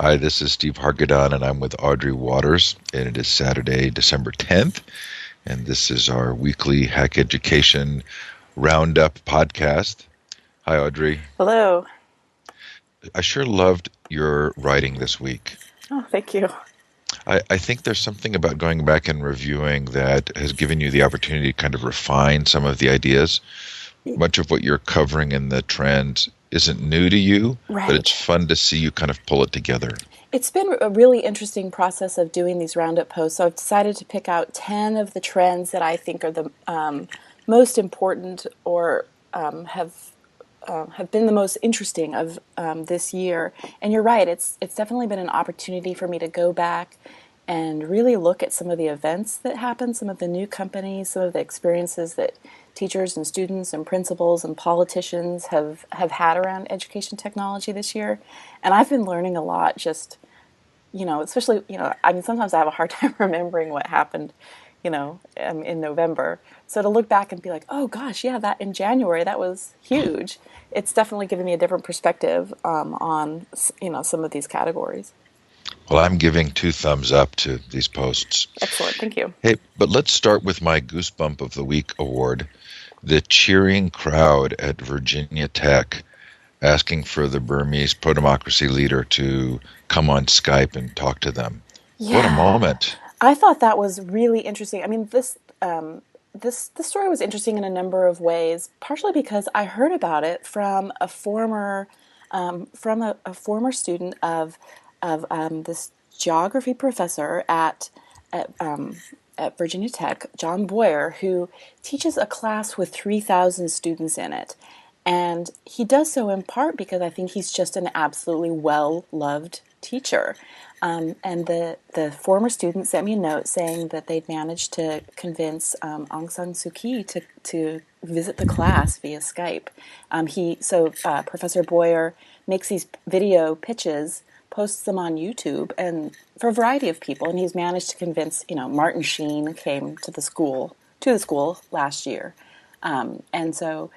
Hi, this is Steve Hargadon, and I'm with Audrey Waters, and it is Saturday, December 10th, and this is our weekly Hack Education Roundup podcast. Hi, Audrey. Hello. I sure loved your writing this week. Oh, thank you. I think there's something about going back and reviewing that has given you the opportunity to kind of refine some of the ideas. Much of what you're covering in the trends isn't new to you, but it's Right. fun to see you kind of pull it together. It's been a really interesting process of doing these roundup posts. So I've decided to pick out 10 of the trends that I think are the most important or have been the most interesting of this year. And you're right, it's definitely been an opportunity for me to go back and really look at some of the events that happened, some of the new companies, some of the experiences that teachers and students and principals and politicians have had around education technology this year. And I've been learning a lot just, especially, I mean, sometimes I have a hard time remembering what happened, in November. So to look back and be like, oh gosh, yeah, that in January, that was huge. It's definitely given me a different perspective on, some of these categories. Well, I'm giving two thumbs up to these posts. Excellent. Thank you. Hey, but let's start with my Goosebump of the Week award. The cheering crowd at Virginia Tech asking for the Burmese pro-democracy leader to come on Skype and talk to them. What a Yeah. moment. I thought that was really interesting. I mean, this story was interesting in a number of ways, partially because I heard about it from a former a former student of this geography professor at Virginia Tech, John Boyer, who teaches a class with 3,000 students in it. And he does so in part because I think he's just an absolutely well-loved teacher. And the former student sent me a note saying that they'd managed to convince Aung San Suu Kyi to visit the class via Skype. Professor Boyer makes these video pitches, posts them on YouTube, and for a variety of people. And he's managed to convince, Martin Sheen came to the school last year, and so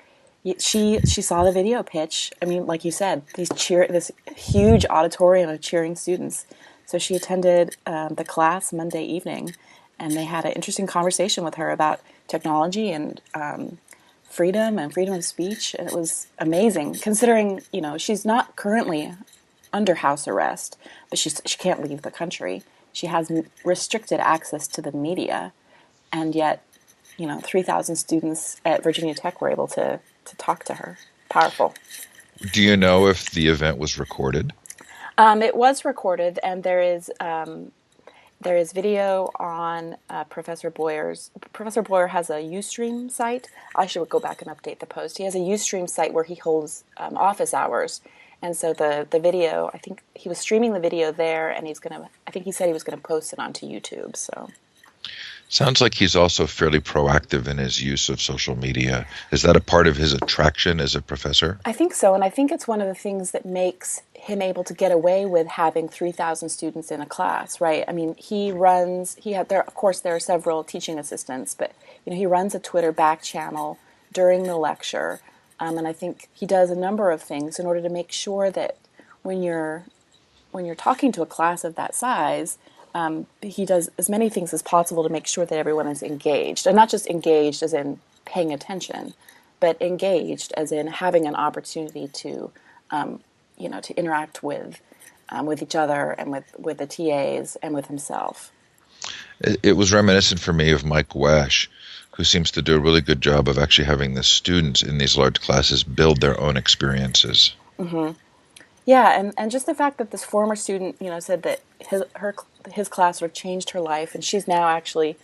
she saw the video pitch. I mean, like you said, this huge auditorium of cheering students. So she attended the class Monday evening, and they had an interesting conversation with her about technology and freedom and freedom of speech. And it was amazing, considering she's not currently under house arrest, but she can't leave the country. She has restricted access to the media, and yet 3,000 students at Virginia Tech were able to talk to her. Powerful. Do you know if the event was recorded? It was recorded, and there is video on Professor Boyer's. Professor Boyer has a Ustream site. I should go back and update the post. He has a Ustream site where he holds office hours, and so the video. I think he was streaming the video there, and I think he said he was gonna post it onto YouTube. So. Sounds like he's also fairly proactive in his use of social media. Is that a part of his attraction as a professor? I think so, and I think it's one of the things that makes him able to get away with having 3,000 students in a class, right? I mean, of course, there are several teaching assistants, but he runs a Twitter back channel during the lecture, and I think he does a number of things in order to make sure that when you're talking to a class of that size, he does as many things as possible to make sure that everyone is engaged, and not just engaged as in paying attention, but engaged as in having an opportunity to, to interact with each other and with the TAs and with himself. It was reminiscent for me of Mike Wesch, who seems to do a really good job of actually having the students in these large classes build their own experiences. Mm-hmm. Yeah, and just the fact that this former student, said that his class sort of changed her life, and she's now actually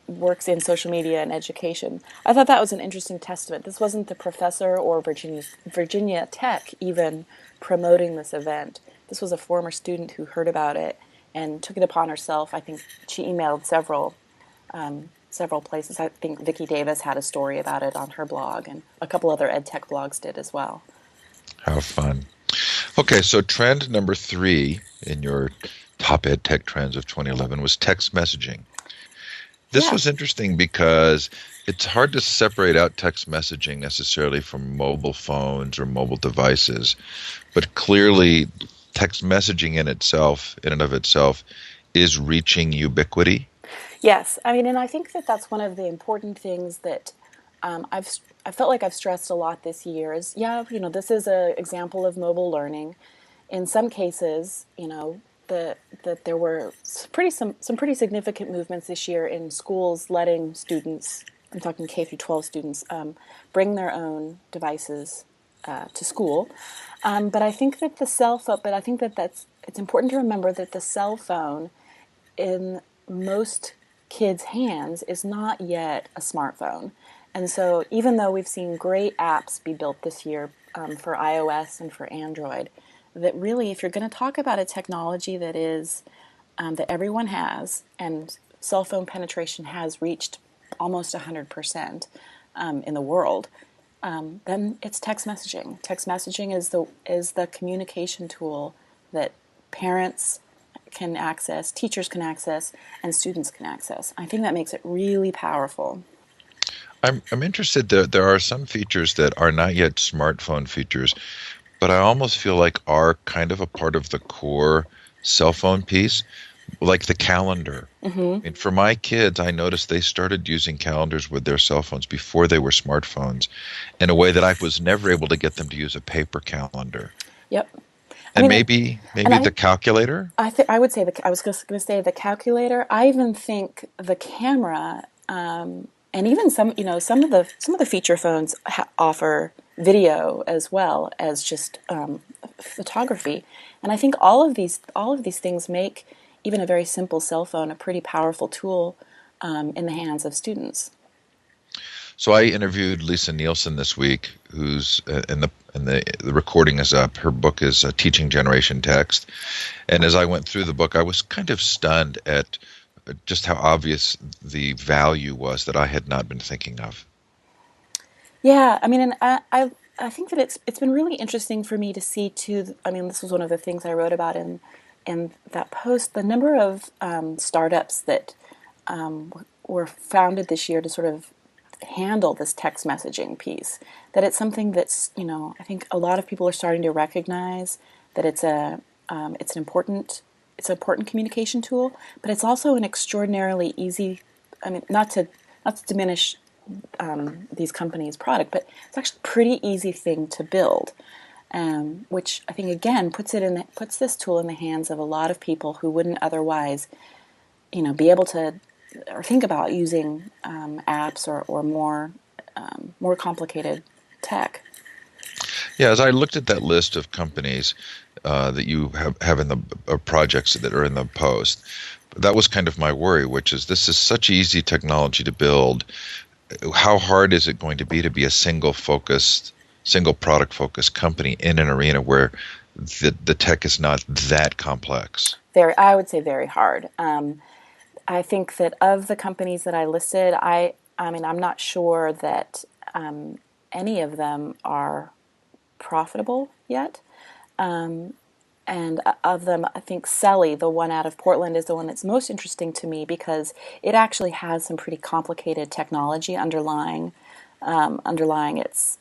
works in social media and education. I thought that was an interesting testament. This wasn't the professor or Virginia Tech even promoting this event. This was a former student who heard about it and took it upon herself. I think she emailed several places. I think Vicki Davis had a story about it on her blog, and a couple other ed tech blogs did as well. How fun. Okay, so trend number 3 in your top ed tech trends of 2011 was text messaging. This was interesting because it's hard to separate out text messaging necessarily from mobile phones or mobile devices, but clearly text messaging in and of itself, is reaching ubiquity. Yes, I mean, and I think that that's one of the important things that I felt like I've stressed a lot this year is, yeah, this is an example of mobile learning. In some cases, that there were some pretty significant movements this year in schools letting students, I'm talking K through 12 students, bring their own devices to school. But I think that the cell phone, but I think that it's important to remember that the cell phone in most kids' hands is not yet a smartphone. And so, even though we've seen great apps be built this year for iOS and for Android, that really, if you're going to talk about a technology that is that everyone has, and cell phone penetration has reached almost 100% in the world, then it's text messaging. Text messaging is the communication tool that parents can access, teachers can access, and students can access. I think that makes it really powerful. I'm interested that there are some features that are not yet smartphone features, but I almost feel like are kind of a part of the core cell phone piece, like the calendar. Mm-hmm. I mean, for my kids, I noticed they started using calendars with their cell phones before they were smartphones in a way that I was never able to get them to use a paper calendar. Yep. I And mean, and maybe the calculator. I would say I was just going to say the calculator. I even think the camera, and even some of the feature phones offer video as well as just photography. And I think all of these things make even a very simple cell phone a pretty powerful tool in the hands of students. So I interviewed Lisa Nielsen this week, who's the recording is up. Her book is Teaching Generation Text, and as I went through the book, I was kind of stunned at just how obvious the value was that I had not been thinking of. Yeah, I mean, and I think that it's been really interesting for me to see too. I mean, this was one of the things I wrote about in that post. The number of startups that were founded this year to sort of handle this text messaging piece. That it's something that's I think a lot of people are starting to recognize that it's an important communication tool, but it's also an extraordinarily easy. I mean, not to diminish these companies' product, but it's actually a pretty easy thing to build, which I think again puts this tool in the hands of a lot of people who wouldn't otherwise, be able to or think about using apps or more complicated tech. Yeah, as I looked at that list of companies that you have in the projects that are in the post, that was kind of my worry, which is this is such easy technology to build. How hard is it going to be a single product focused company in an arena where the tech is not that complex? I would say very hard. I think that of the companies that I listed, I mean, I'm not sure that any of them are profitable yet. And of them, I think Selly, the one out of Portland, is the one that's most interesting to me because it actually has some pretty complicated technology underlying its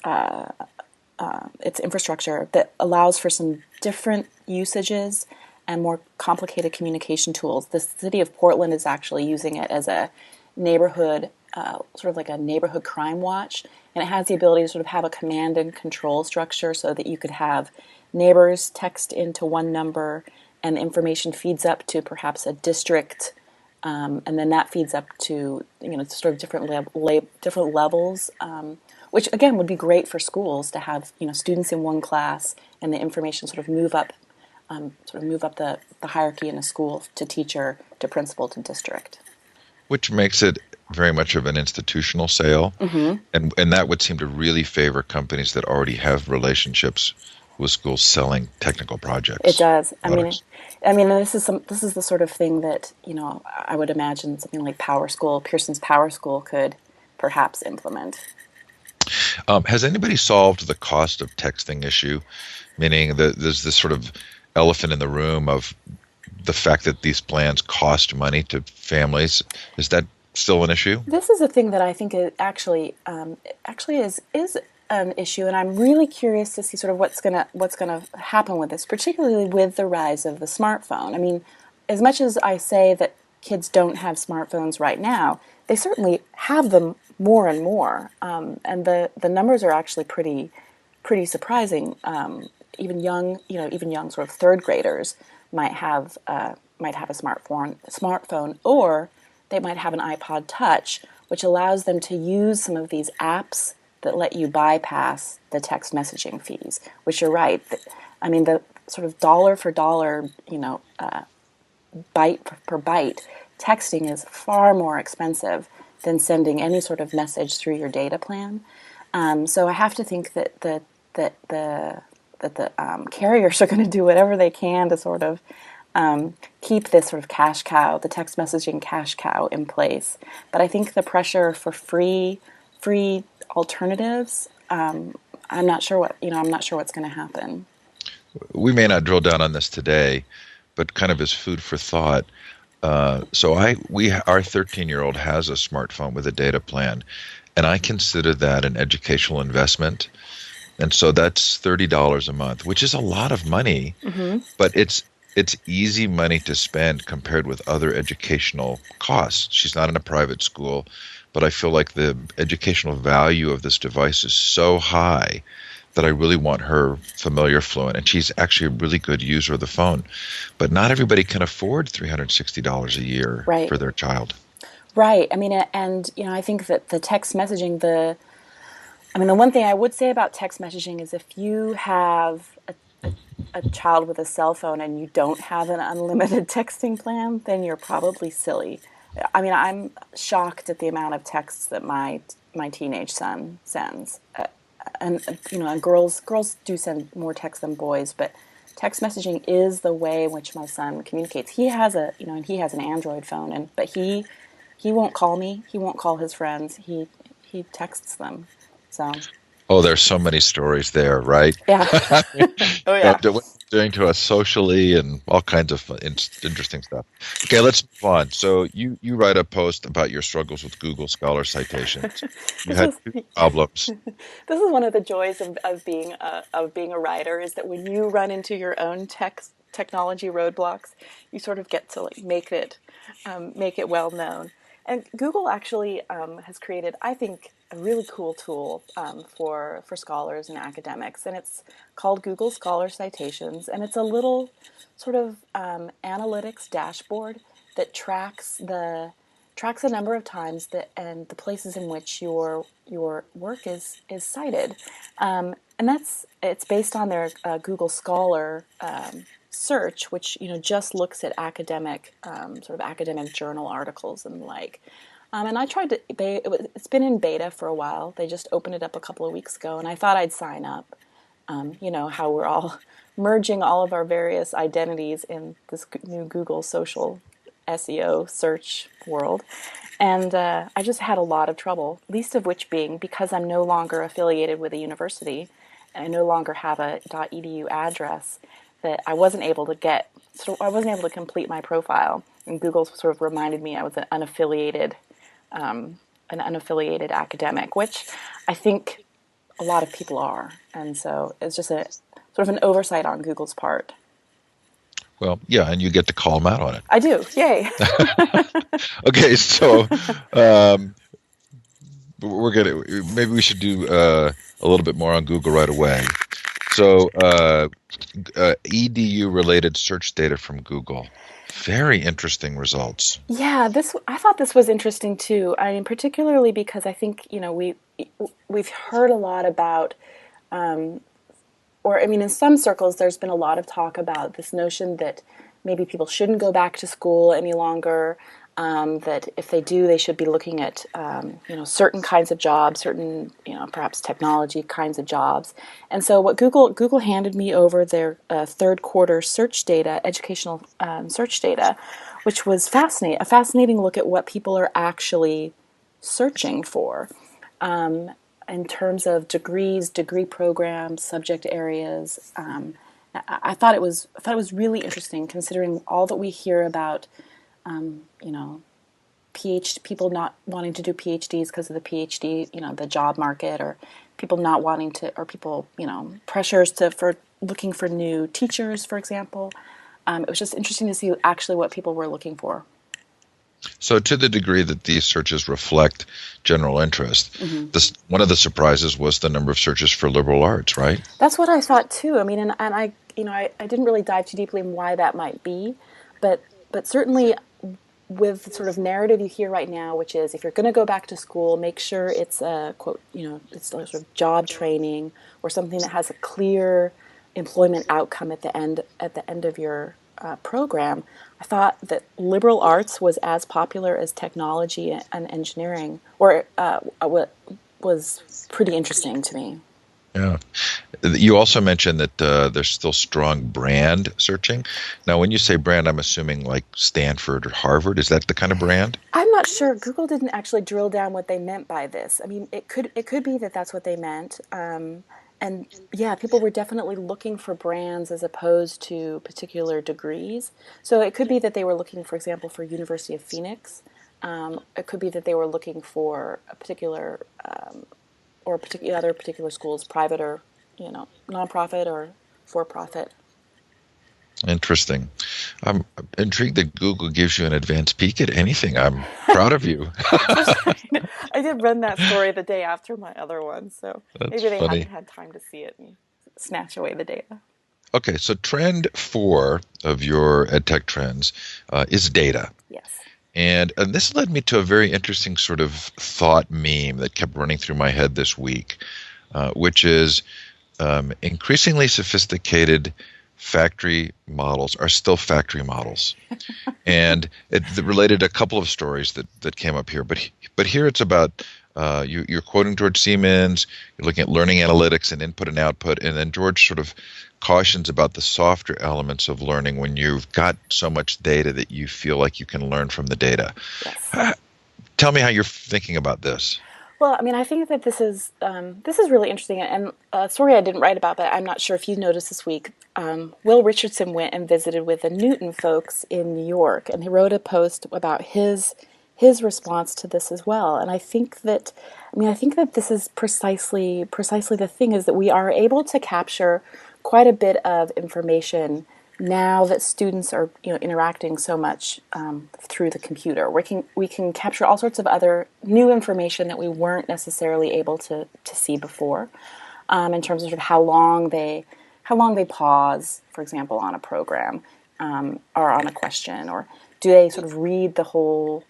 infrastructure that allows for some different usages and more complicated communication tools. The city of Portland is actually using it as a neighborhood, sort of like a neighborhood crime watch, and it has the ability to sort of have a command and control structure so that you could have neighbors text into one number and the information feeds up to perhaps a district, and then that feeds up to sort of different levels, which again would be great for schools to have students in one class and the information sort of move up the hierarchy in a school to teacher to principal to district. Which makes it very much of an institutional sale, Mm-hmm. and that would seem to really favor companies that already have relationships with schools selling technical It projects. does. Products. I mean, this is the sort of thing that I would imagine something like Pearson's Power School could perhaps implement. Has anybody solved the cost of texting issue? Meaning that there's this sort of elephant in the room of the fact that these plans cost money to families. Is that still an issue? This is a thing that I think is actually is an issue, and I'm really curious to see sort of what's gonna happen with this, particularly with the rise of the smartphone. I mean, as much as I say that kids don't have smartphones right now, they certainly have them more and more, and the numbers are actually pretty surprising. Even young, even young sort of third graders might have a smartphone, or they might have an iPod Touch, which allows them to use some of these apps that let you bypass the text messaging fees. Which you're right. I mean, the sort of dollar for dollar, byte per byte, texting is far more expensive than sending any sort of message through your data plan. So I have to think that the carriers are going to do whatever they can to sort of keep this sort of cash cow, the text messaging cash cow, in place. But I think the pressure for free alternatives, I'm not sure what's going to happen. We may not drill down on this today, but kind of as food for thought. Our 13-year-old has a smartphone with a data plan, and I consider that an educational investment. And so that's $30 a month, which is a lot of money, Mm-hmm. but it's easy money to spend compared with other educational costs. She's not in a private school, but I feel like the educational value of this device is so high that I really want her familiar fluent. And she's actually a really good user of the phone. But not everybody can afford $360 a year Right. for their child. Right. I mean, and I think that the text messaging, the one thing I would say about text messaging is if you have a child with a cell phone and you don't have an unlimited texting plan, then you're probably silly. I mean, I'm shocked at the amount of texts that my teenage son sends, and and girls do send more texts than boys, but text messaging is the way in which my son communicates. And he has an Android phone, and but he won't call me. He won't call his friends. He texts them. So Oh, there's so many stories there, right? yeah. Oh yeah. What they're doing to us socially and all kinds of interesting stuff. Okay, let's move on. So you write a post about your struggles with Google Scholar citations. You This had is two problems. this is one of the joys of being a writer, is that when you run into your own technology roadblocks, you sort of get to like make it well known. And Google actually has created, I think, a really cool tool for scholars and academics, and it's called Google Scholar Citations, and it's a little sort of analytics dashboard that tracks a number of times that and the places in which your work is cited, and it's based on their Google Scholar search, which just looks at academic sort of academic journal articles and the like. And I tried to. It's been in beta for a while. They just opened it up a couple of weeks ago, and I thought I'd sign up. You know how we're all merging all of our various identities in this new Google social SEO search world. And I just had a lot of trouble, least of which being because I'm no longer affiliated with a university and I no longer have a .edu address, that I wasn't able to complete my profile. And Google sort of reminded me I was an unaffiliated academic, which I think a lot of people are. And so it's just a sort of an oversight on Google's part. Well, yeah, and you get to call them out on I do. Yay. it. Okay, so um, we're gonna maybe we should do a little bit more on Google right away. So edu related search data from Google, very interesting results. Yeah, this I thought this was interesting too. I mean, particularly because I think we've heard a lot about, or I mean, in some circles, there's been a lot of talk about this notion that maybe people shouldn't go back to school any longer. That if they do, they should be looking at certain kinds of jobs, certain perhaps technology kinds of jobs. And so, what Google handed me over their third quarter search data, educational search data, which was fascinating. A fascinating look at what people are actually searching for in terms of degrees, degree programs, subject areas. I thought it was really interesting, considering all that we hear about, you know, PhD people not wanting to do PhDs because of the PhD, the job market, or people not wanting to, or people, pressures to for looking for new teachers, for example. It was just interesting to see actually what people were looking for. So, to the degree that these searches reflect general interest, Hmm. one of the surprises was the number of searches for liberal arts, right? That's what I thought too. I mean, and I, I didn't really dive too deeply in why that might be, but certainly with the sort of narrative you hear right now, which is if you're going to go back to school, make sure it's a quote, it's sort of job training or something that has a clear employment outcome at the end of your program. I thought that liberal arts was as popular as technology and engineering, or was pretty interesting to me. Yeah. You also mentioned that there's still strong brand searching. Now, when you say brand, I'm assuming like Stanford or Harvard. Is that the kind of brand? I'm not sure. Google didn't actually drill down what they meant by this. I mean, it could be that that's what they meant. And yeah, people were definitely looking for brands as opposed to particular degrees. So it could be that they were looking, for example, for University of Phoenix. It could be that they were looking for a particular or particular other particular schools, private or nonprofit or for profit. Interesting. I'm intrigued that Google gives you an advance peek at anything. I'm proud of you. I did run that story the day after my other one, so That's maybe they hadn't funny. had time to see it and snatch away the data. Okay, so trend four of your EdTech trends is data. Yes. And this led me to a very interesting sort of thought meme that kept running through my head this week, which is increasingly sophisticated factory models are still factory models. And it related a couple of stories that came up here. But here it's about you're quoting George Siemens, you're looking at learning analytics and input and output, and then George sort of cautions about the softer elements of learning when you've got so much data that you feel like you can learn from the data. Yes. Tell me how you're thinking about this. Well, I mean, I think that this is really interesting, and a story I didn't write about, but I'm not sure if you noticed this week. Will Richardson went and visited with the Newton folks in New York, and he wrote a post about his response to this as well. And I think that this is precisely the thing is that we are able to capture quite a bit of information now that students are interacting so much through the computer. We can capture all sorts of other new information that we weren't necessarily able to see before, in terms of, sort of how long they pause, for example, on a program, or on a question, or do they sort of read the whole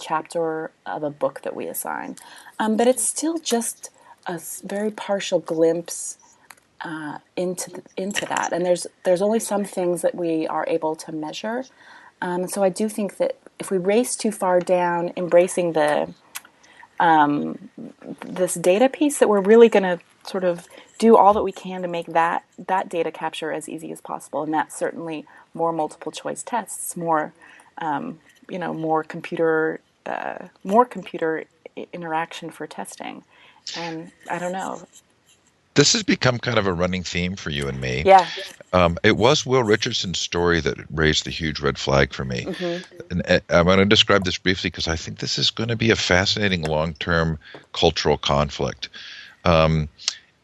chapter of a book that we assign. But it's still just a very partial glimpse into that, and there's only some things that we are able to measure. So I do think that if we race too far down, embracing this data piece, that we're really going to sort of do all that we can to make that data capture as easy as possible, and that's certainly more multiple choice tests, more computer interaction for testing, and I don't know. This has become kind of a running theme for you and me. Yeah. It was Will Richardson's story that raised the huge red flag for me. Hmm. And I'm going to describe this briefly because I think this is going to be a fascinating long-term cultural conflict. Um,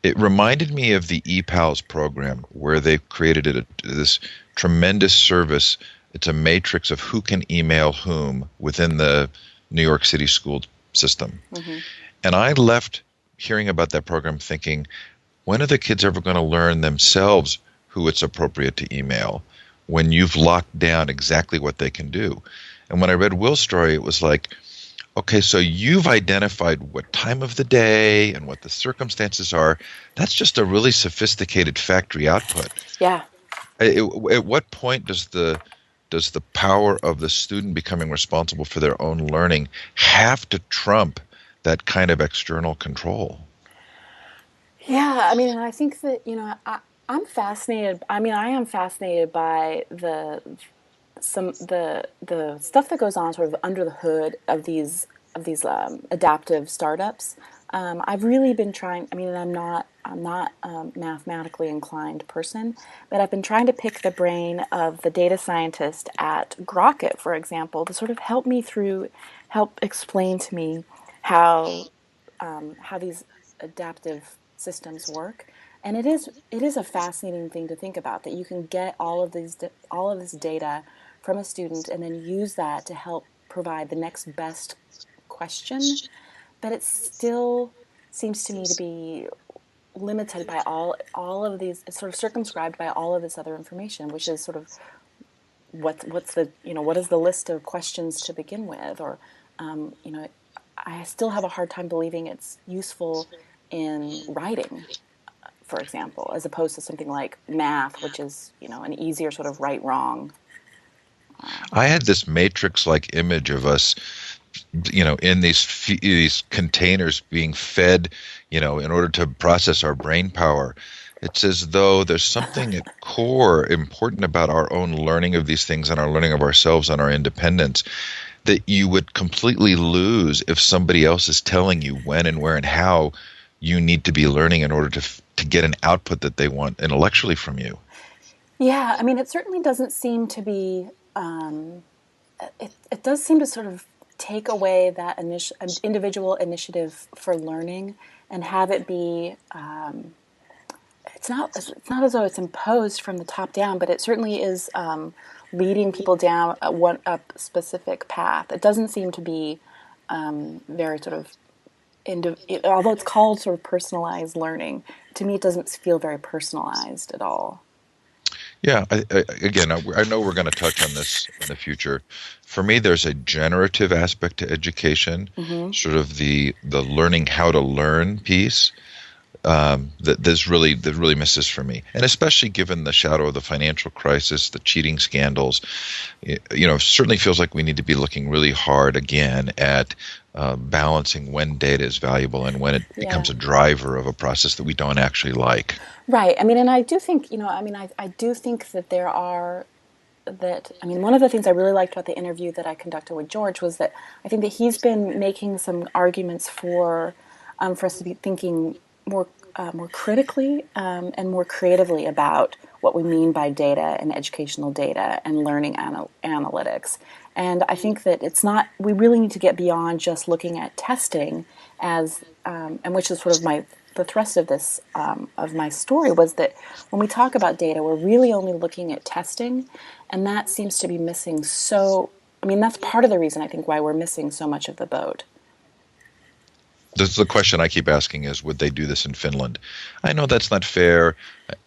it reminded me of the ePals program where they created this tremendous service. It's a matrix of who can email whom within the New York City school system. Hmm. And I left hearing about that program thinking, when are the kids ever going to learn themselves who it's appropriate to email when you've locked down exactly what they can do? And when I read Will's story, it was like, okay, so you've identified what time of the day and what the circumstances are. That's just a really sophisticated factory output. Yeah. At what point does the power of the student becoming responsible for their own learning have to trump that kind of external control? Yeah, I mean, and I think that I'm fascinated. I mean, I am fascinated by the stuff that goes on sort of under the hood of these adaptive startups. I've really been trying. I mean, I'm not a mathematically inclined person, but I've been trying to pick the brain of the data scientist at Grocket, for example, to sort of help explain to me how these adaptive systems work. And it is a fascinating thing to think about, that you can get all of this data from a student and then use that to help provide the next best question, but it still seems to me to be limited by all of these. It's sort of circumscribed by all of this other information, which is sort of what's the, what is the list of questions to begin with, or you know, I still have a hard time believing it's useful in writing, for example, as opposed to something like math, which is, an easier sort of right wrong. I had this matrix-like image of us, in these containers being fed, in order to process our brain power. It's as though there's something at core important about our own learning of these things and our learning of ourselves and our independence that you would completely lose if somebody else is telling you when and where and how you need to be learning in order to get an output that they want intellectually from you. Yeah, I mean, it certainly doesn't seem to be. It does seem to sort of take away that individual initiative for learning and have it be. It's not as though it's imposed from the top down, but it certainly is leading people down a specific path. It doesn't seem to be very sort of although it's called sort of personalized learning. To me, it doesn't feel very personalized at all. Yeah, again, I know we're going to touch on this in the future. For me, there's a generative aspect to education, Mm-hmm. sort of the learning how to learn piece, that really misses for me, and especially given the shadow of the financial crisis, the cheating scandals, certainly feels like we need to be looking really hard again at balancing when data is valuable and when it becomes Yeah. a driver of a process that we don't actually like. Right. I mean, and I do think, I do think that one of the things I really liked about the interview that I conducted with George was that I think that he's been making some arguments for us to be thinking more critically and more creatively about what we mean by data and educational data and learning analytics. And I think that we really need to get beyond just looking at testing and which is sort of the thrust of this, of my story, was that when we talk about data, we're really only looking at testing, and that seems to be missing. I mean, that's part of the reason I think why we're missing so much of the boat. The question I keep asking is, would they do this in Finland? I know that's not fair.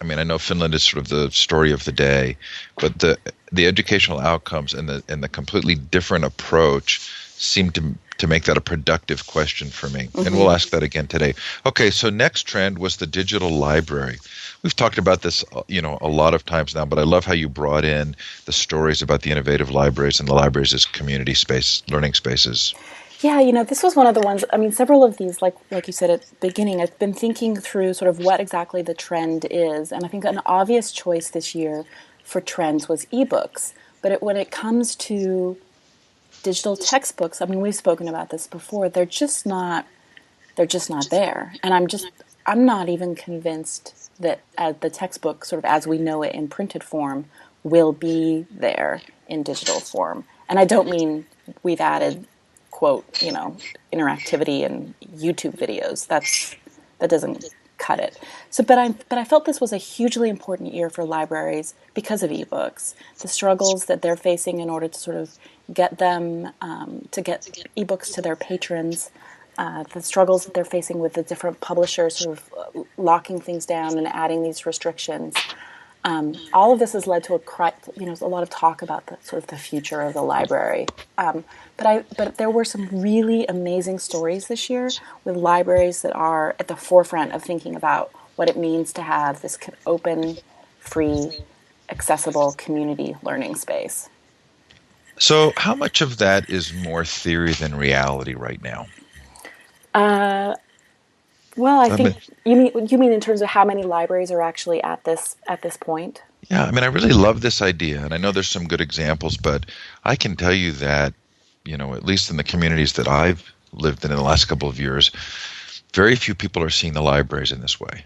I mean, I know Finland is sort of the story of the day, but the educational outcomes and the completely different approach seem to make that a productive question for me. And we'll Mm-hmm. ask that again today. Okay, so next trend was the digital library. We've talked about this, a lot of times now, but I love how you brought in the stories about the innovative libraries and the libraries as community space, learning spaces. Yeah, this was one of the ones. I mean, several of these, like you said at the beginning, I've been thinking through sort of what exactly the trend is, and I think an obvious choice this year for trends was ebooks. But when it comes to digital textbooks, I mean, we've spoken about this before. They're just not there, and I'm not even convinced that the textbook, sort of as we know it in printed form, will be there in digital form. And I don't mean we've added, quote, interactivity and YouTube videos. That doesn't cut it. So, but I felt this was a hugely important year for libraries because of ebooks, the struggles that they're facing in order to sort of get them to get ebooks to their patrons, the struggles that they're facing with the different publishers sort of locking things down and adding these restrictions. All of this has led to a lot of talk about the sort of the future of the library. But there were some really amazing stories this year with libraries that are at the forefront of thinking about what it means to have this open, free, accessible community learning space. So, how much of that is more theory than reality right now? Well, I I think mean, you mean in terms of how many libraries are actually at this point. yeah, I mean, I really love this idea, and I know there's some good examples, but I can tell you that, at least in the communities that I've lived in the last couple of years, very few people are seeing the libraries in this way.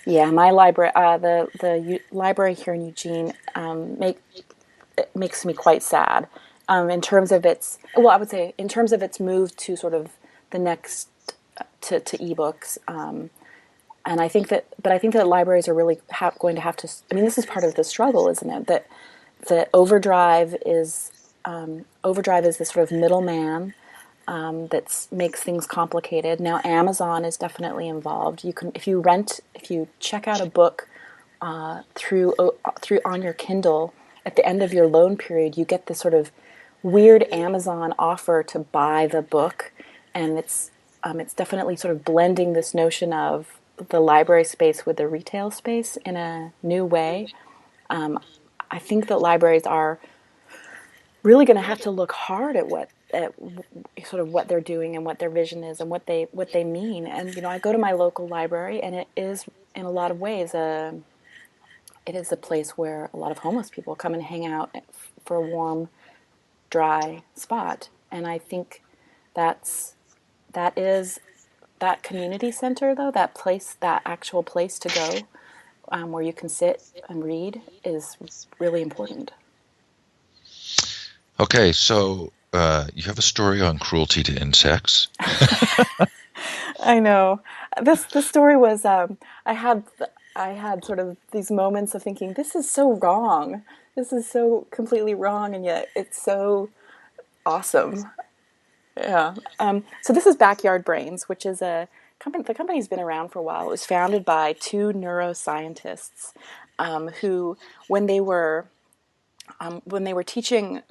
Yeah, my library, the library here in Eugene, it makes me quite sad. In terms of its, well, I would say in terms of its move to sort of the next to ebooks. And I think that libraries are really going to have to. I mean, this is part of the struggle, isn't it? That Overdrive is this sort of middleman that makes things complicated. Now, Amazon is definitely involved. You can, if you check out a book through on your Kindle at the end of your loan period, you get this sort of weird Amazon offer to buy the book, and it's definitely sort of blending this notion of the library space with the retail space in a new way. I think that libraries are really going to have to look hard at sort of what they're doing and what their vision is and what they mean. And I go to my local library, and it is in a lot of ways it is a place where a lot of homeless people come and hang out for a warm, dry spot. And I think that's that is that community center, though, that place, that actual place to go, where you can sit and read, is really important. Okay, so you have a story on cruelty to insects. I know. This story was I had I had sort of these moments of thinking, this is so wrong. This is so completely wrong, and yet it's so awesome. Yeah. So this is Backyard Brains, which is a company. The company's been around for a while. It was founded by two neuroscientists who, when they were when they were teaching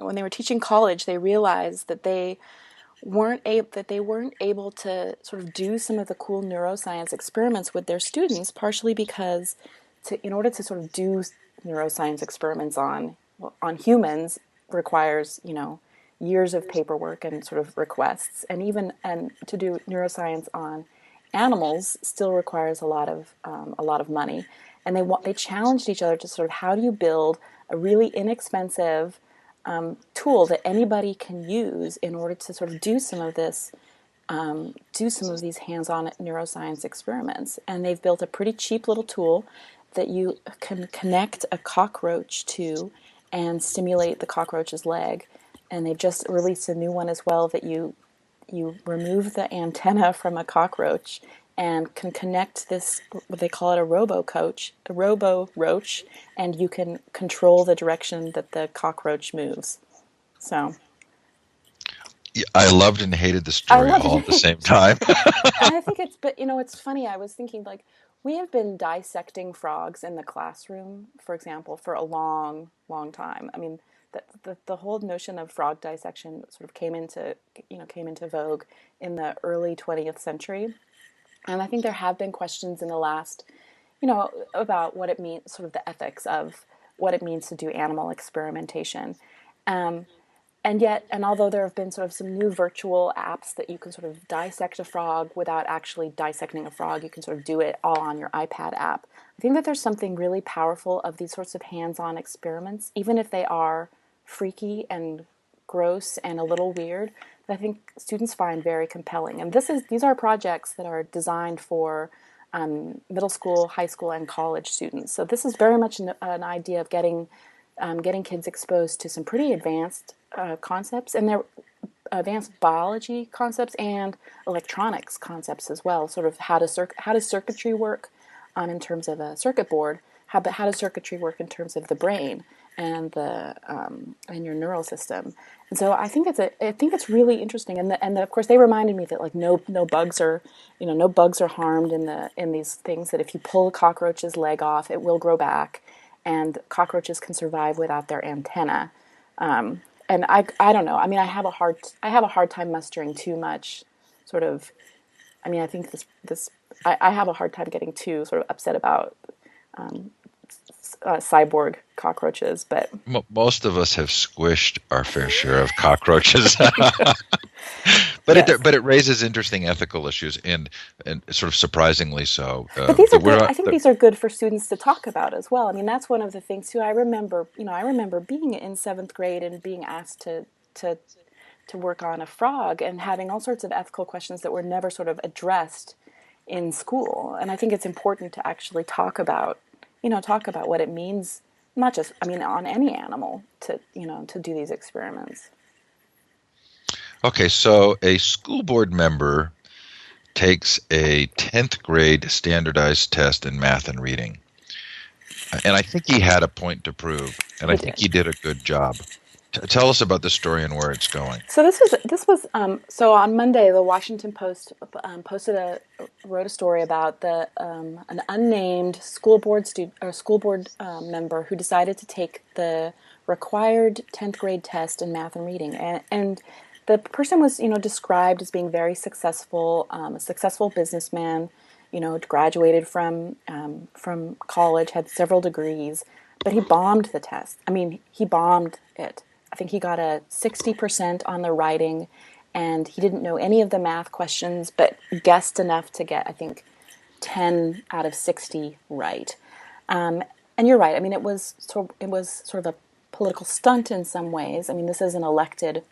college, they realized that they weren't able to sort of do some of the cool neuroscience experiments with their students, partially because in order to sort of do neuroscience experiments on humans requires years of paperwork and sort of requests, and to do neuroscience on animals still requires a lot of money. And they challenged each other to sort of, how do you build a really inexpensive tool that anybody can use in order to sort of do some of these hands-on neuroscience experiments. And they've built a pretty cheap little tool that you can connect a cockroach to and stimulate the cockroach's leg. And they've just released a new one as well, that you remove the antenna from a cockroach and can connect this, what they call it, a robo roach, and you can control the direction that the cockroach moves. So Yeah, I loved and hated the I story loved all at the it. same time. And I think but it's funny. I was thinking, like, we have been dissecting frogs in the classroom, for example, for a long, long time. I mean, the whole notion of frog dissection sort of came into vogue in the early 20th century. And I think there have been questions in the last, about what it means, sort of the ethics of what it means to do animal experimentation. Um, and although there have been sort of some new virtual apps that you can sort of dissect a frog without actually dissecting a frog, you can sort of do it all on your iPad app. I think that there's something really powerful of these sorts of hands-on experiments, even if they are freaky and gross and a little weird, that I think students find very compelling. And these are projects that are designed for middle school, high school, and college students. So this is very much an idea of getting kids exposed to some pretty advanced concepts, and they're advanced biology concepts and electronics concepts as well. Sort of how does circuitry work in terms of a circuit board? How does circuitry work in terms of the brain and the and your neural system? And so I think it's really interesting. Of course they reminded me that, like, no bugs are no bugs are harmed in these things. That if you pull a cockroach's leg off, it will grow back, and cockroaches can survive without their antenna. And I don't know. I mean, I have a hard time mustering too much sort of. I mean, I think I have a hard time getting too sort of upset about cyborg cockroaches, but Most of us have squished our fair share of cockroaches. yes. But it raises interesting ethical issues, and sort of surprisingly so. But these are That we're good. not, I think that, these are good for students to talk about as well. I mean, that's one of the things too. I remember being in seventh grade and being asked to to work on a frog and having all sorts of ethical questions that were never sort of addressed in school. And I think it's important to actually talk about what it means, not just, I mean, on any animal to do these experiments. okay, so a school board member takes a 10th grade standardized test in math and reading. And I think he had a point to prove, and I He think did. he did a good job. Tell us about the story and where it's going. So this was so on Monday the Washington Post wrote a story about the an unnamed school board student or school board member who decided to take the required 10th grade test in math and reading, and the person was described as being very successful, a successful businessman, graduated from college, had several degrees, but he bombed the test. I mean, he bombed it. I think he got a 60% on the writing, and he didn't know any of the math questions, but guessed enough to get, I think, 10 out of 60 right. And you're right. I mean, it was sort of a political stunt in some ways. I mean, this is an elected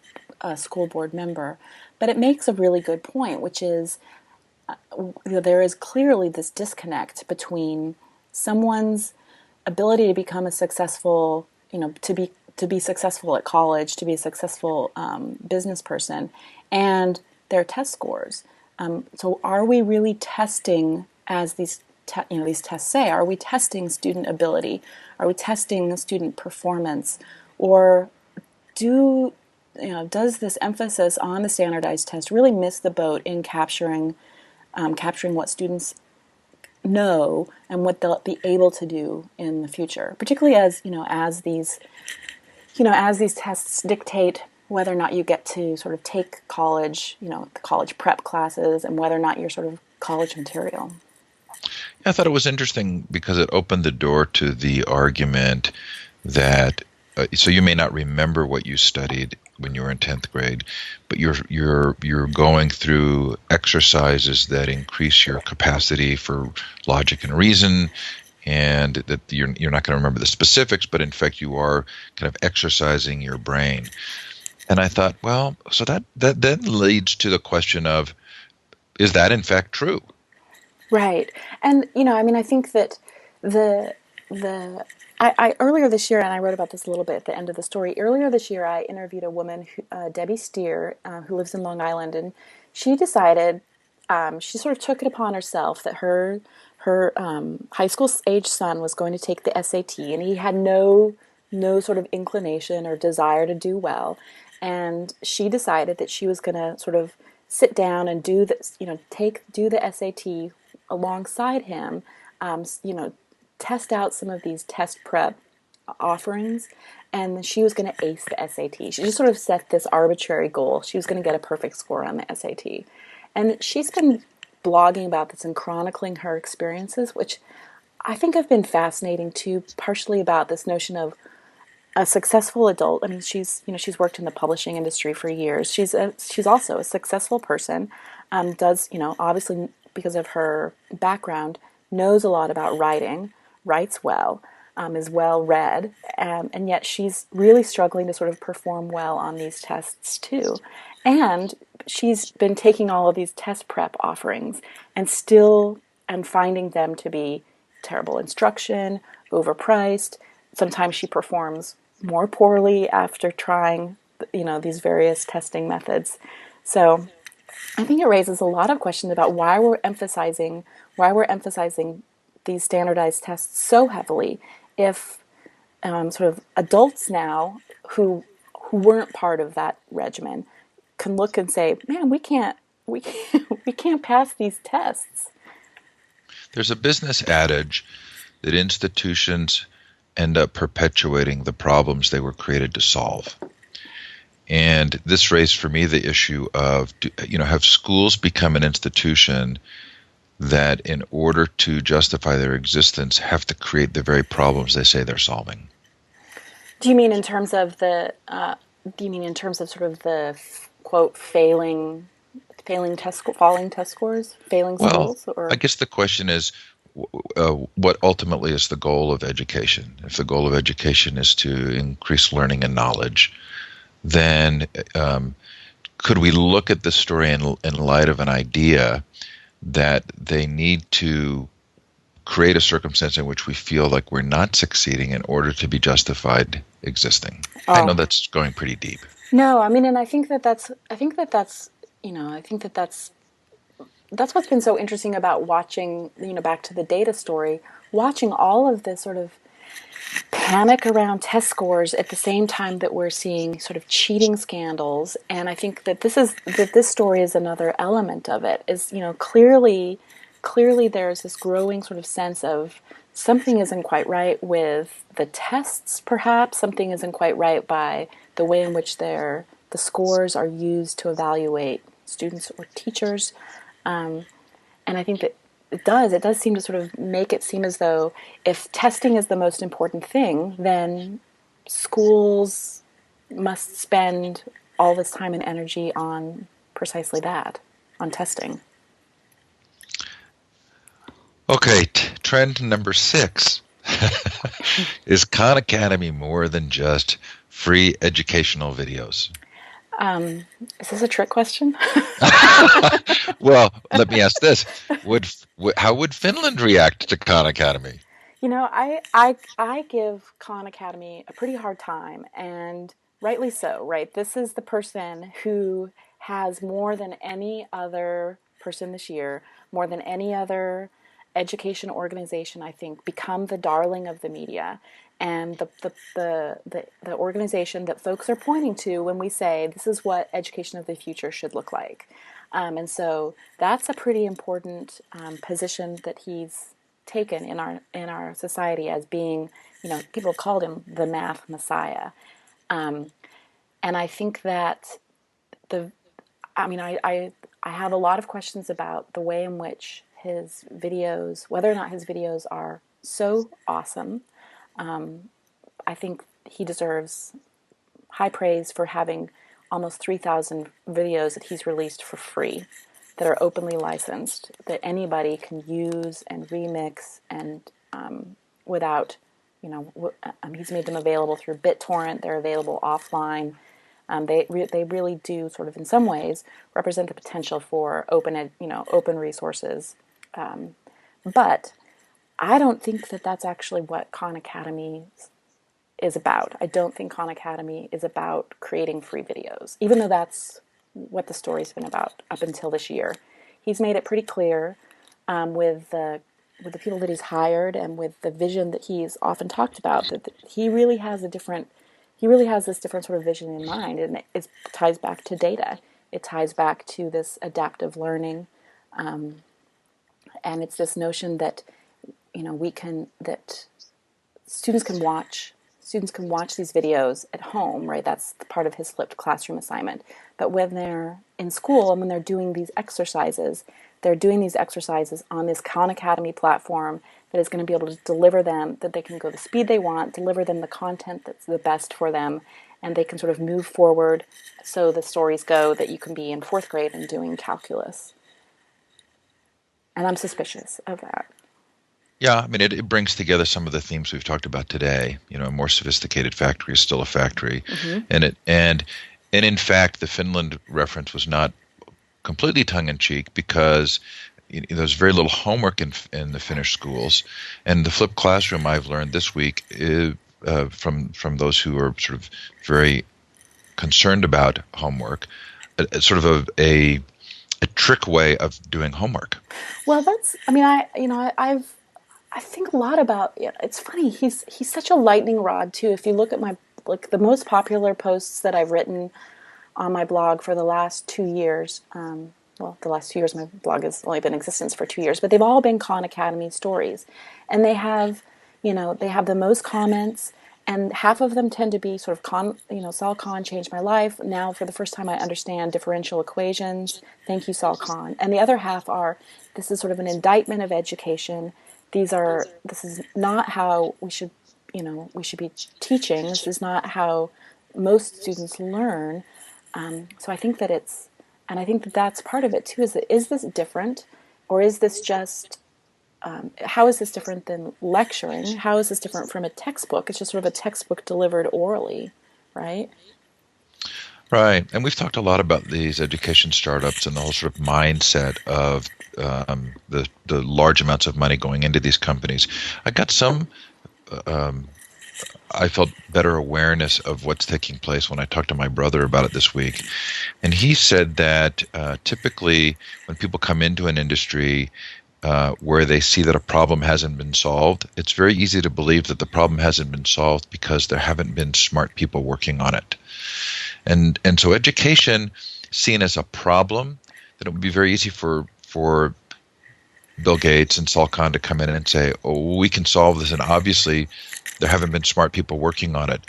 school board member, but it makes a really good point, which is there is clearly this disconnect between someone's ability to become a successful, to be successful at college, to be a successful business person, and their test scores. So, are we really testing, as these tests say? Are we testing student ability? Are we testing student performance, or does this emphasis on the standardized test really miss the boat in capturing what students know and what they'll be able to do in the future, particularly as these tests dictate whether or not you get to sort of take college, the college prep classes, and whether or not you're sort of college material. I thought it was interesting because it opened the door to the argument that so you may not remember what you studied when you were in 10th grade, but you're going through exercises that increase your capacity for logic and reason, and that you're not going to remember the specifics, but in fact you are kind of exercising your brain. And I thought, well, so that then leads to the question of, is that in fact true? Right. And I mean, I think that the I earlier this year, and I wrote about this a little bit at the end of the story. Earlier this year, I interviewed a woman, Debbie Steer, who lives in Long Island, and she decided she sort of took it upon herself that her high school age son was going to take the SAT, and he had no sort of inclination or desire to do well, and she decided that she was going to sort of sit down and do this, do the SAT alongside him, test out some of these test prep offerings, and she was going to ace the SAT. She just sort of set this arbitrary goal. She was going to get a perfect score on the SAT. And she's been blogging about this and chronicling her experiences, which I think have been fascinating too, partially about this notion of a successful adult. I mean, she's worked in the publishing industry for years. She's also a successful person. Does obviously because of her background knows a lot about writing, writes well, is well read, and yet she's really struggling to sort of perform well on these tests too. And she's been taking all of these test prep offerings and finding them to be terrible instruction, overpriced. Sometimes she performs more poorly after trying, these various testing methods. So I think it raises a lot of questions about why we're emphasizing these standardized tests so heavily if sort of adults now who weren't part of that regimen can look and say, "Man, we can't pass these tests." There's a business adage that institutions end up perpetuating the problems they were created to solve. And this raised for me the issue of, have schools become an institution that in order to justify their existence have to create the very problems they say they're solving? Do you mean in terms of sort of the quote falling test scores, failing Well, schools, I or guess the question is, what ultimately is the goal of education? If the goal of education is to increase learning and knowledge, then could we look at the story in light of an idea that they need to create a circumstance in which we feel like we're not succeeding in order to be justified existing? I know oh that's going pretty deep. no, I mean, and I think that that's that's what's been so interesting about watching, back to the data story, watching all of this sort of panic around test scores at the same time that we're seeing sort of cheating scandals. And I think that this story is another element of it. Is, clearly there's this growing sort of sense of something isn't quite right with the tests, perhaps something isn't quite right by the way in which the scores are used to evaluate students or teachers. And I think that it does seem to sort of make it seem as though if testing is the most important thing, then schools must spend all this time and energy on precisely that, on testing. Okay, trend number 6. Is Khan Academy more than just free educational videos? Is this a trick question? Well, let me ask this: how would Finland react to Khan Academy? I give Khan Academy a pretty hard time, and rightly so, right? This is the person who has more than any other person this year, more than any other education organization, I think, become the darling of the media and the organization that folks are pointing to when we say this is what education of the future should look like. And so that's a pretty important position that he's taken in our society as being, people called him the math messiah. And I think that the, I mean, I have a lot of questions about the way in which his videos, whether or not his videos are so awesome. I think he deserves high praise for having almost 3,000 videos that he's released for free that are openly licensed, that anybody can use and remix and without, he's made them available through BitTorrent. They're available offline. They really do sort of in some ways represent the potential for open resources. But I don't think that that's actually what Khan Academy is about. I don't think Khan Academy is about creating free videos, even though that's what the story's been about up until this year. He's made it pretty clear with the people that he's hired and with the vision that he's often talked about that he really has this different sort of vision in mind, and it ties back to data. It ties back to this adaptive learning, and it's this notion that that students can watch these videos at home, right? That's part of his flipped classroom assignment. But when they're in school and when they're doing these exercises, on this Khan Academy platform that is going to be able to deliver them, that they can go the speed they want, deliver them the content that's the best for them, and they can sort of move forward. So the stories go that you can be in 4th grade and doing calculus. And I'm suspicious of that. Yeah, I mean, it brings together some of the themes we've talked about today. A more sophisticated factory is still a factory, Mm-hmm. and in fact, the Finland reference was not completely tongue in cheek because there's very little homework in the Finnish schools, and the flipped classroom I've learned this week from those who are sort of very concerned about homework, sort of a trick way of doing homework. Well, I think a lot about. It's funny. He's such a lightning rod too. If you look at the most popular posts that I've written on my blog for the last 2 years. The last 2 years, my blog has only been in existence for 2 years, but they've all been Khan Academy stories, and they have the most comments, and half of them tend to be sort of Saul Khan changed my life. Now, for the first time, I understand differential equations. Thank you, Saul Khan. And the other half are, this is sort of an indictment of education. This is not how we should be teaching. This is not how most students learn. So I think that I think that that's part of it too. Is this different, or is this just? How is this different than lecturing? How is this different from a textbook? It's just sort of a textbook delivered orally, right? Right. And we've talked a lot about these education startups and the whole sort of mindset of the large amounts of money going into these companies. I got some I felt better awareness of what's taking place when I talked to my brother about it this week. And he said that typically when people come into an industry where they see that a problem hasn't been solved, it's very easy to believe that the problem hasn't been solved because there haven't been smart people working on it. And so education seen as a problem, then it would be very easy for Bill Gates and Saul Khan to come in and say, "Oh, we can solve this," and obviously there haven't been smart people working on it.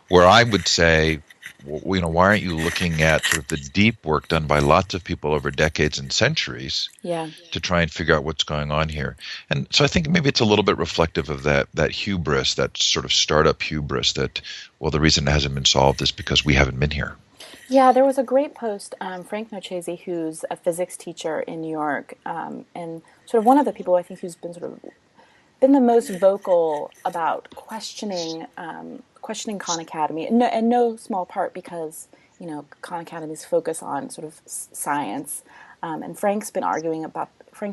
Where I would say, why aren't you looking at sort of the deep work done by lots of people over decades and centuries Yeah. to try and figure out what's going on here? And so I think maybe it's a little bit reflective of that hubris, that sort of startup hubris that, well, the reason it hasn't been solved is because we haven't been here. Yeah, there was a great post. Frank Nochese, who's a physics teacher in New York, and sort of one of the people I think who's been sort of been the most vocal about questioning Khan Academy, and no small part because Khan Academy's focus on sort of science, and Frank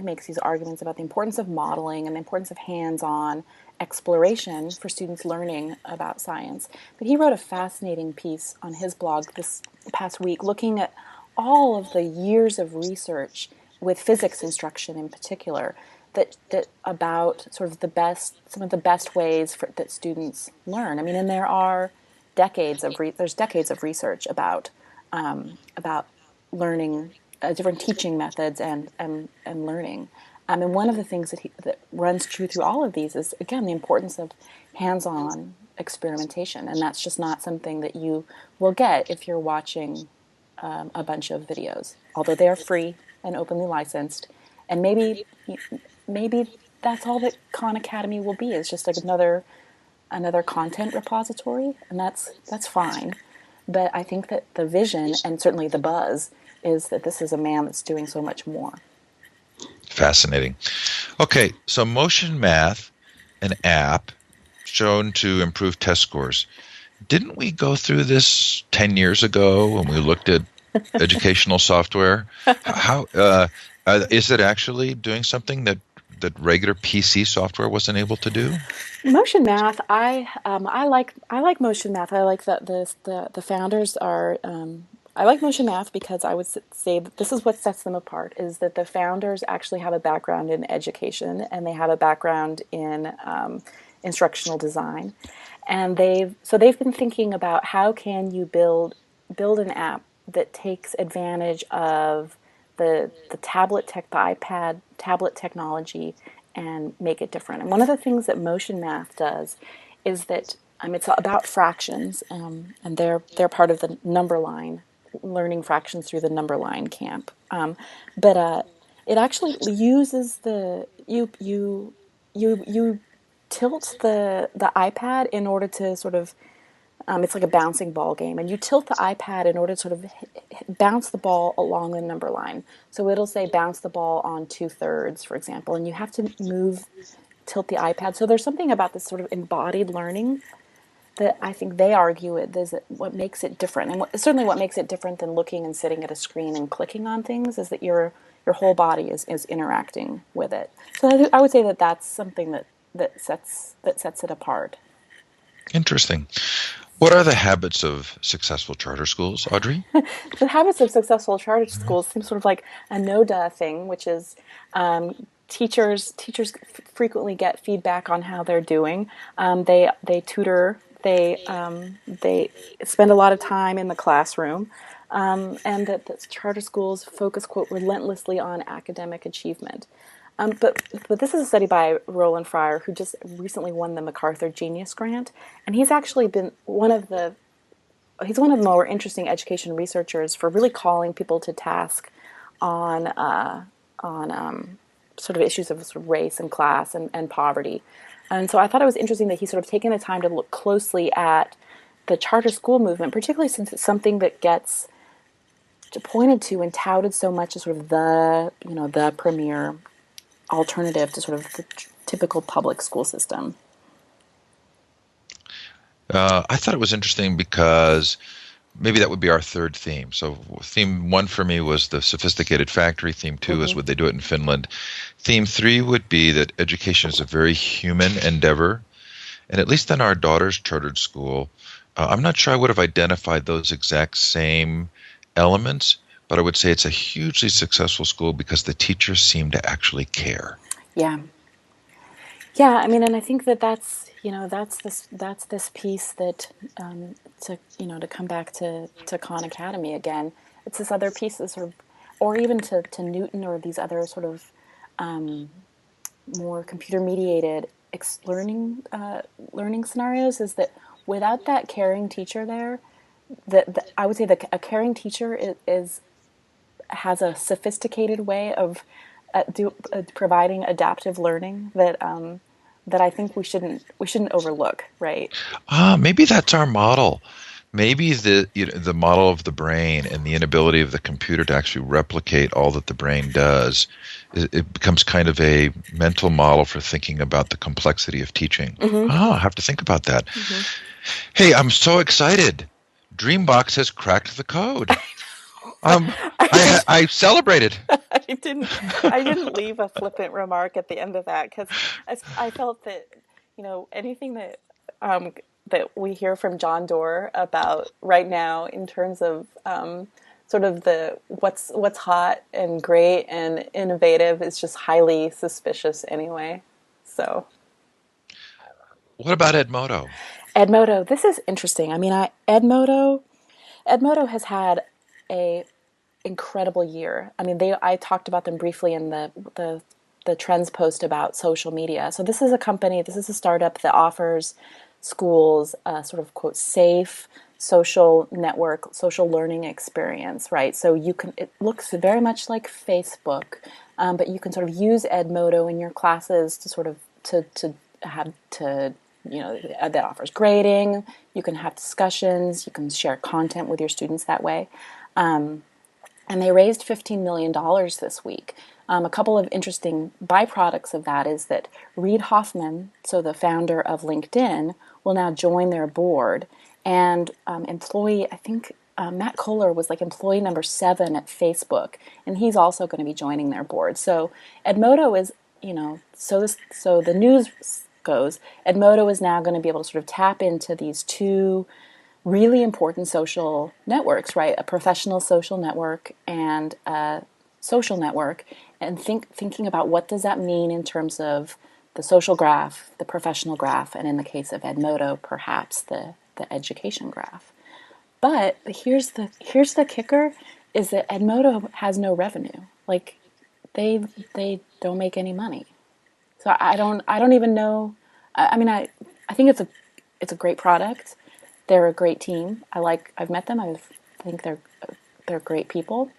makes these arguments about the importance of modeling and the importance of hands-on exploration for students learning about science. But he wrote a fascinating piece on his blog this past week looking at all of the years of research with physics instruction in particular that about sort of some of the best ways that students learn. I mean, and there's decades of research about learning, different teaching methods and learning. And one of the things that runs true through all of these is, again, the importance of hands-on experimentation, and that's just not something that you will get if you're watching a bunch of videos, although they are free and openly licensed. And maybe that's all that Khan Academy will be, is just like another content repository, and that's fine. But I think that the vision and certainly the buzz is that this is a man that's doing so much more. Fascinating. Okay, so Motion Math, an app shown to improve test scores. Didn't we go through this 10 years ago when we looked at educational software? How is it actually doing something that regular PC software wasn't able to do? Motion Math, I like Motion Math. I like that the founders are. I like Motion Math because I would say that this is what sets them apart: is that the founders actually have a background in education and they have a background in instructional design, and they've been thinking about how can you build an app that takes advantage of the iPad tablet technology and make it different. And one of the things that Motion Math does is that it's about fractions, and they're part of the number line, learning fractions through the number line camp. But it actually uses you tilt the iPad in order to sort of it's like a bouncing ball game, and you tilt the iPad in order to sort of bounce the ball along the number line. So it'll say bounce the ball on 2/3, for example, and you have to tilt the iPad. So there's something about this sort of embodied learning that I think they argue is what makes it different, and certainly what makes it different than looking and sitting at a screen and clicking on things is that your whole body is interacting with it. So I would say that that's something that sets it apart. Interesting. What are the habits of successful charter schools, Audrey? The habits of successful charter schools seem sort of like a no-duh thing, which is teachers frequently get feedback on how they're doing. They tutor. They spend a lot of time in the classroom, and that charter schools focus, quote, relentlessly on academic achievement. But this is a study by Roland Fryer, who just recently won the MacArthur Genius Grant, and he's actually been one of the more interesting education researchers for really calling people to task on sort of issues of sort of race and class and poverty. And so I thought it was interesting that he's sort of taken the time to look closely at the charter school movement, particularly since it's something that gets pointed to and touted so much as sort of the premier alternative to sort of the typical public school system. I thought it was interesting because maybe that would be our third theme. So theme 1 for me was the sophisticated factory. Theme 2 is would they do it in Finland. Theme 3 would be that education is a very human endeavor, And at least in our daughter's chartered school, I'm not sure I would have identified those exact same elements, but I would say it's a hugely successful school because the teachers seem to actually care. Yeah. Yeah, I mean, and I think that that's this piece that to come back to Khan Academy again. It's this other piece that sort of, or even to Newton or these other sort of more computer mediated learning scenarios, is that without that caring teacher there, that I would say that a caring teacher is has a sophisticated way of providing adaptive learning that I think we shouldn't overlook, right? Maybe that's our model. Maybe the model of the brain and the inability of the computer to actually replicate all that the brain does, it becomes kind of a mental model for thinking about the complexity of teaching. Mm-hmm. I have to think about that. Mm-hmm. Hey, I'm so excited. Dreambox has cracked the code. Um, I celebrated. I didn't leave a flippant remark at the end of that because I felt that anything um, that we hear from John Doerr about right now in terms of sort of the what's hot and great and innovative is just highly suspicious anyway. So What about Edmodo? Edmodo, this is interesting. I mean, Edmodo has had a incredible year. I mean, I talked about them briefly in the trends post about social media. So this is a company, this is a startup that offers schools a sort of quote safe social network, social learning experience, right? So it looks very much like Facebook, but you can sort of use Edmodo in your classes to sort of to have to that offers grading. You can have discussions. You can share content with your students that way. And they raised $15 million this week. A couple of interesting byproducts of that is that Reid Hoffman, so the founder of LinkedIn, will now join their board. And I think Matt Kohler was like employee number 7 at Facebook, and he's also going to be joining their board. So Edmodo is, so the news goes, Edmodo is now going to be able to sort of tap into these two really important social networks, right? A professional social network and a social network, and thinking about what does that mean in terms of the social graph, the professional graph, and in the case of Edmodo, perhaps the education graph. But here's the kicker: is that Edmodo has no revenue. Like they don't make any money. So I don't even know. I mean I think it's a great product. They're a great team. I've met them. I think they're great people,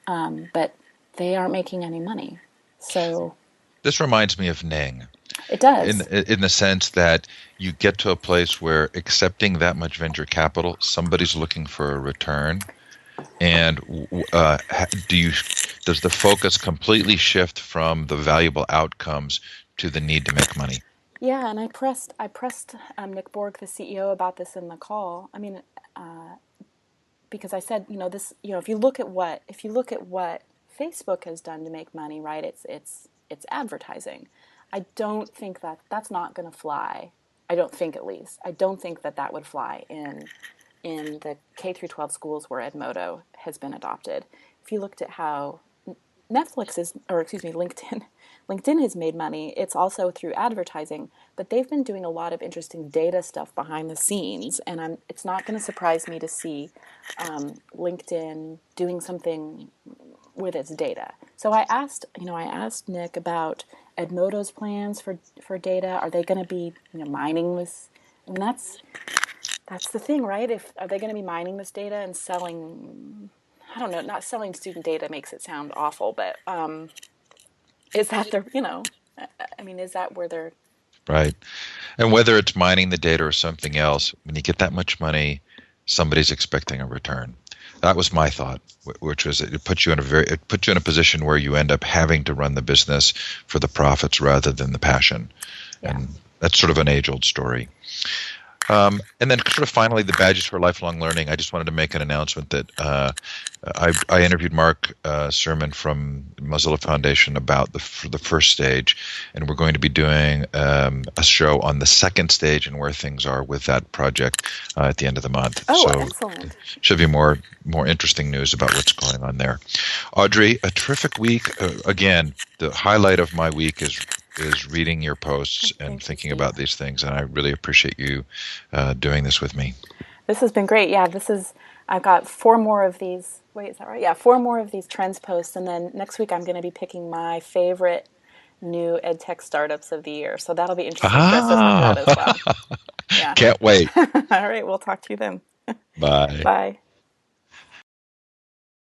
but they aren't making any money. So This reminds me of Ning it does. in the sense that you get to a place where accepting that much venture capital, somebody's looking for a return, and does the focus completely shift from the valuable outcomes to the need to make money? Yeah, and I pressed Nick Borg, the CEO, about this in the call. I mean, because I said, this, if you look at what Facebook has done to make money, right? It's advertising. I don't think that's not going to fly. I don't think, at least. I don't think that would fly in the K through 12 schools where Edmodo has been adopted. If you looked at how LinkedIn has made money, it's also through advertising, but they've been doing a lot of interesting data stuff behind the scenes, and it's not going to surprise me to see LinkedIn doing something with its data. So I asked Nick about Edmodo's plans for data. Are they going to be mining this? I mean, that's the thing, right? Are they going to be mining this data and selling? I don't know. Not selling student data makes it sound awful, but is that is that where they're Right. And whether it's mining the data or something else, when you get that much money, somebody's expecting a return. That was my thought, which was it puts you in a position where you end up having to run the business for the profits rather than the passion. yeah. And that's sort of an age-old story. And then sort of finally, the badges for lifelong learning. I just wanted to make an announcement that I interviewed Mark Sermon from Mozilla Foundation about the first stage, and we're going to be doing a show on the second stage and where things are with that project at the end of the month. Oh, So excellent. should be more interesting news about what's going on there. Audrey, a terrific week. Again, the highlight of my week is reading your posts and Thank you, thinking Steve. about these things, and I really appreciate you doing this with me. This has been great. Yeah, I've got four more of these. Wait, is that right? Yeah, four more of these trends posts. And then next week I'm going to be picking my favorite new ed tech startups of the year. So that'll be interesting for us to talk Ah, about as well. Yeah. can't wait. All right. We'll talk to you then. Bye. Bye.